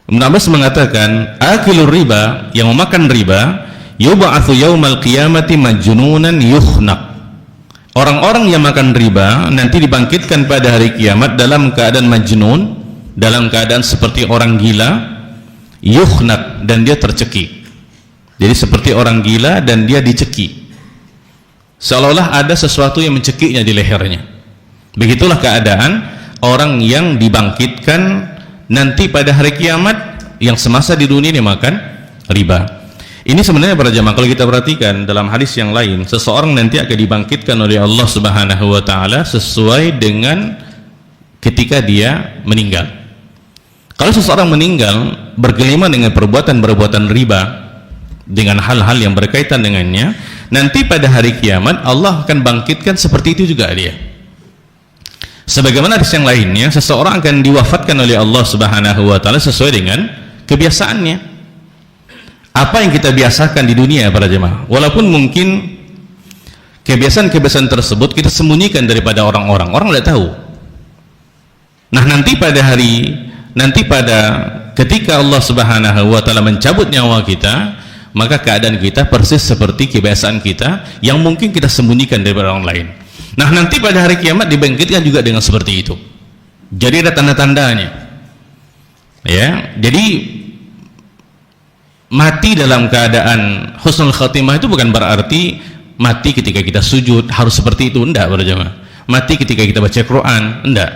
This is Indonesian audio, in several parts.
Ibnu Abbas mengatakan, akilur riba, yang memakan riba, yub'atsu yaumal qiyamati majnunan yukhnaq. Orang-orang yang makan riba nanti dibangkitkan pada hari kiamat dalam keadaan majnun, dalam keadaan seperti orang gila, yukhnaq, dan dia tercekik. Jadi seperti orang gila dan dia dicekik, seolah-olah ada sesuatu yang mencekiknya di lehernya. Begitulah keadaan orang yang dibangkitkan nanti pada hari kiamat, yang semasa di dunia ini makan riba. Ini sebenarnya para jamaah, kalau kita perhatikan dalam hadis yang lain, seseorang nanti akan dibangkitkan oleh Allah Subhanahu wa taala sesuai dengan ketika dia meninggal. Kalau seseorang meninggal bergelima dengan perbuatan-perbuatan riba, dengan hal-hal yang berkaitan dengannya, nanti pada hari kiamat Allah akan bangkitkan seperti itu juga dia. Sebagaimana hadis yang lainnya, seseorang akan diwafatkan oleh Allah Subhanahu wa taala sesuai dengan kebiasaannya. Apa yang kita biasakan di dunia para jemaah, walaupun mungkin kebiasaan-kebiasaan tersebut kita sembunyikan daripada orang-orang, orang tidak tahu. Nah, nanti pada ketika Allah Subhanahu wa taala mencabut nyawa kita, maka keadaan kita persis seperti kebiasaan kita yang mungkin kita sembunyikan daripada orang lain. Nah, nanti pada hari kiamat dibangkitkan juga dengan seperti itu. Jadi ada tanda-tandanya. Ya, jadi mati dalam keadaan husnul khatimah itu bukan berarti mati ketika kita sujud harus seperti itu, enggak para jemaah. Mati ketika kita baca Quran, enggak.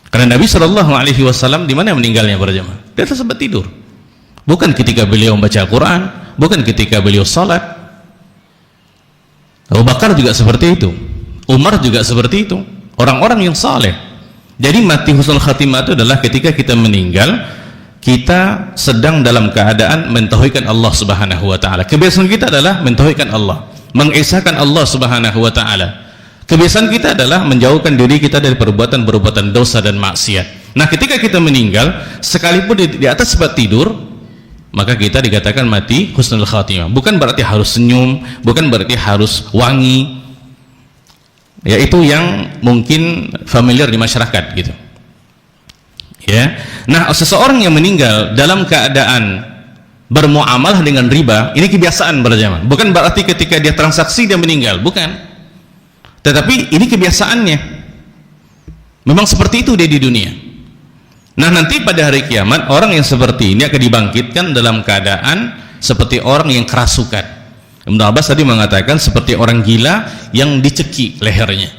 Karena Nabi Shallallahu alaihi wasallam di mana meninggalnya para jemaah? Dia tersebut tidur. Bukan ketika beliau membaca Quran, bukan ketika beliau salat. Abu Bakar juga seperti itu, Umar juga seperti itu, orang-orang yang saleh. Jadi mati husnul khatimah itu adalah ketika kita meninggal, kita sedang dalam keadaan mentauhidkan Allah Subhanahu wa taala. Kebiasaan kita adalah mentauhidkan Allah, mengesahkan Allah Subhanahu wa taala. Kebiasaan kita adalah menjauhkan diri kita dari perbuatan-perbuatan dosa dan maksiat. Nah, ketika kita meninggal, sekalipun di atas tempat tidur, maka kita dikatakan mati husnul khatimah. Bukan berarti harus senyum, bukan berarti harus wangi, yaitu yang mungkin familiar di masyarakat gitu. Ya. Nah, seseorang yang meninggal dalam keadaan bermuamalah dengan riba, ini kebiasaan berjamaah. Bukan berarti ketika dia transaksi dia meninggal, bukan. Tetapi ini kebiasaannya. Memang seperti itu dia di dunia. Nah, nanti pada hari kiamat orang yang seperti ini akan dibangkitkan dalam keadaan seperti orang yang kerasukan. Ibnu Abbas tadi mengatakan seperti orang gila yang dicekik lehernya.